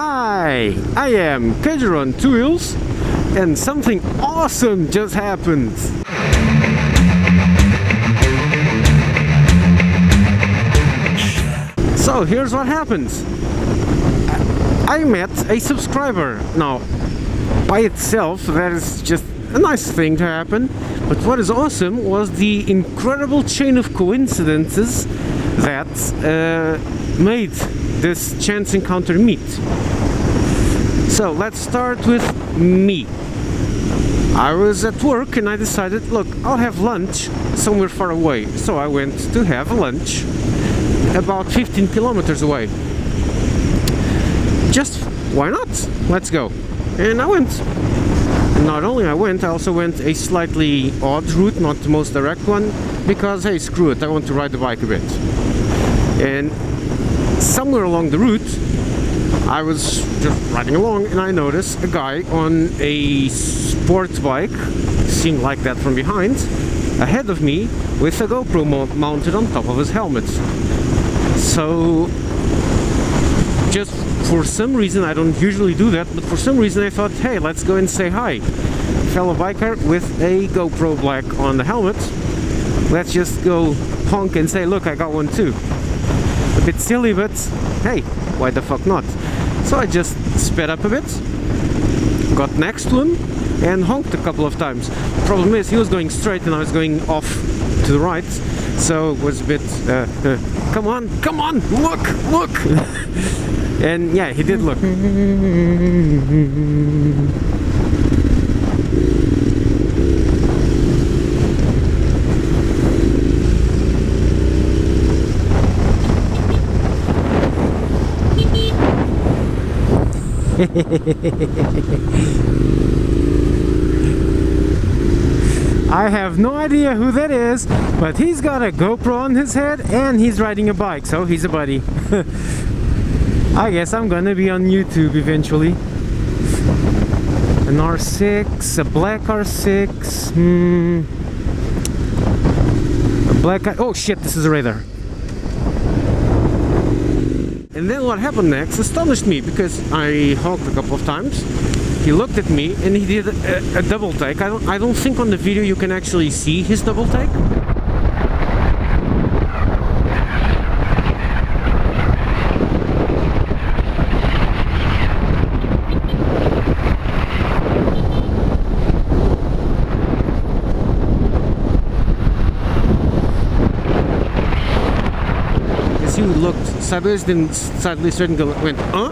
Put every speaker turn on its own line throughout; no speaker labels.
Hi, I am Kedger on two wheels, and something awesome just happened. So here's what happened. I met a subscriber. Now, by itself, that is just a nice thing to happen, but what is awesome was the incredible chain of coincidences that made this chance encounter meet. So let's start with me. I was at work and I decided, look, I'll have lunch somewhere far away. So I went to have lunch about 15 kilometers away. Just why not? Let's go. And I went. Not only I went, I also went a slightly odd route, not the most direct one, because hey, screw it, I want to ride the bike a bit. And somewhere along the route, I was just riding along and I noticed a guy on a sports bike, seemed like that from behind, ahead of me with a GoPro mounted on top of his helmet. So, just for some reason, I don't usually do that, but for some reason I thought, hey, let's go and say hi. Fellow biker with a GoPro black on the helmet. Let's just go honk and say, look, I got one too. A bit silly, but hey, why the fuck not? So I just sped up a bit, got next to him and honked a couple of times. The problem is he was going straight and I was going off to the right, so it was a bit come on, look and yeah, he did look. I have no idea who that is, but he's got a GoPro on his head and he's riding a bike, so he's a buddy. I guess I'm gonna be on YouTube eventually. An R6, a black R6, a black... oh shit, this is a radar. And then what happened next astonished me, because I honked a couple of times. He looked at me and he did a double take. I don't think on the video you can actually see his double take. He looked sideways, then sideways straight and went, huh?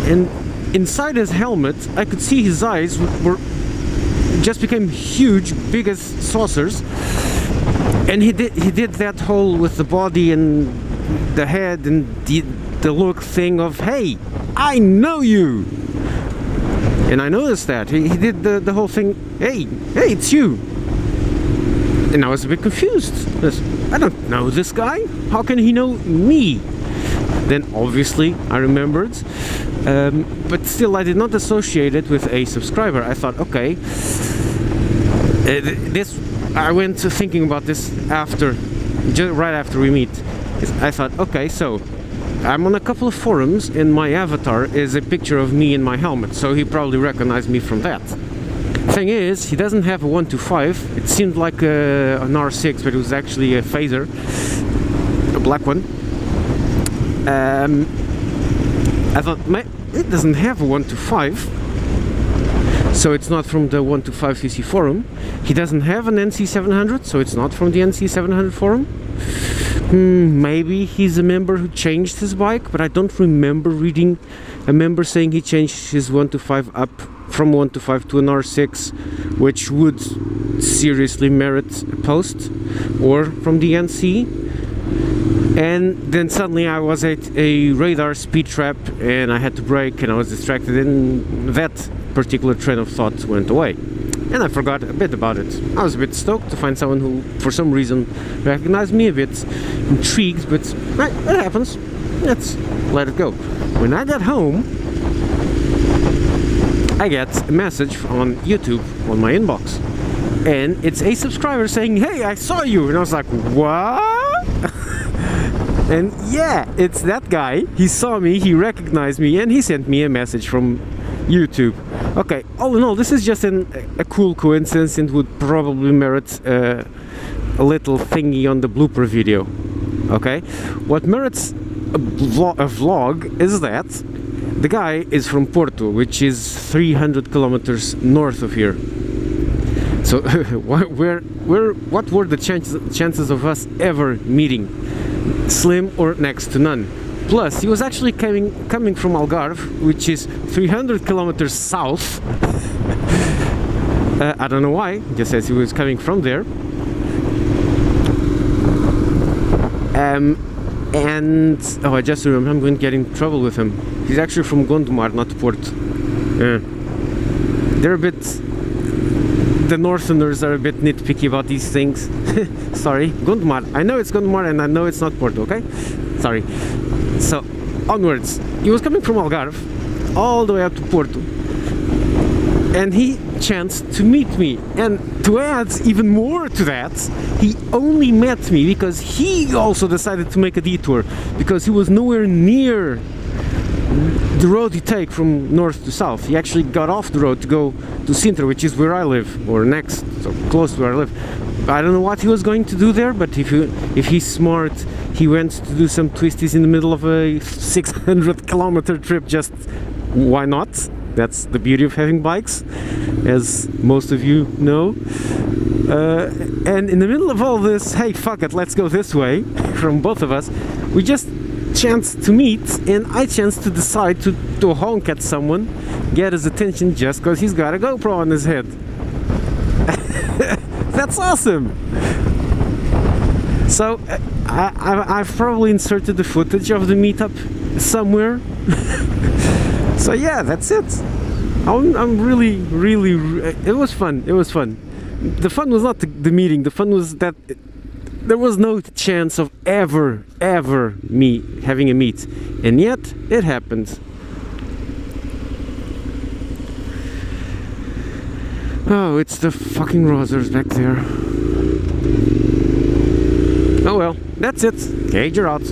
And inside his helmet, I could see his eyes were just became huge, big as saucers. And he did that whole with the body and the head and the look thing of, hey, I know you. And I noticed that he did the whole thing, hey, it's you. And I was a bit confused. I don't know this guy. How can he know me? Then obviously I remembered, but still I did not associate it with a subscriber. I thought, okay, I went to thinking about this after, just right after we meet. I thought, okay, so I'm on a couple of forums and my avatar is a picture of me in my helmet, so he probably recognized me from that. Thing is, he doesn't have a 125. It seemed like an R6, but it was actually a phaser, a black one. I thought, it doesn't have a 125, so it's not from the 125cc forum. He doesn't have an NC700, so it's not from the NC700 forum. Maybe he's a member who changed his bike, but I don't remember reading a member saying he changed his 125 up from 125 to an R6, which would seriously merit a post, or from the NC. And then suddenly I was at a radar speed trap and I had to brake and I was distracted, and that particular train of thought went away. And I forgot a bit about it. I was a bit stoked to find someone who, for some reason, recognized me, a bit intrigued, but right, it happens. Let's let it go. When I got home, I get a message on YouTube on my inbox. And it's a subscriber saying, hey, I saw you. And I was like, what? And yeah, it's that guy. He saw me, he recognized me, and he sent me a message from YouTube. Okay, all in all, this is just a cool coincidence and would probably merit a little thingy on the blooper video. Okay, what merits a vlog is that the guy is from Porto, which is 300 kilometers north of here. So what were the chances of us ever meeting? Slim or next to none. Plus, he was actually coming from Algarve, which is 300 kilometers south. I don't know why, just says he was coming from there. And oh, I just remember, I'm going to get in trouble with him. He's actually from Gondomar, not Porto. They're a bit... The Northerners are a bit nitpicky about these things. Sorry, Gondomar. I know it's Gondomar and I know it's not Porto, okay? Sorry. So, onwards. He was coming from Algarve all the way up to Porto. And he chanced to meet me. And to add even more to that, he only met me because he also decided to make a detour. Because he was nowhere near the road you take from north to south. He actually got off the road to go to Sintra, which is where I live, or next, so close to where I live. I don't know what he was going to do there, but if he's smart, he went to do some twisties in the middle of a 600 kilometer trip. Just why not? That's the beauty of having bikes, as most of you know. And in the middle of all this, hey, fuck it, let's go this way, from both of us, we just chanced to meet, and I chanced to decide to honk at someone, get his attention just because he's got a GoPro on his head. That's awesome! So, I've probably inserted the footage of the meetup somewhere. So yeah, that's it. I'm really, it was fun, it was fun. The fun was not the meeting, the fun was that there was no chance of ever me having a meet, and yet it happened. Oh, it's the fucking Rosers back there. Oh well, that's it. Cage, you're out.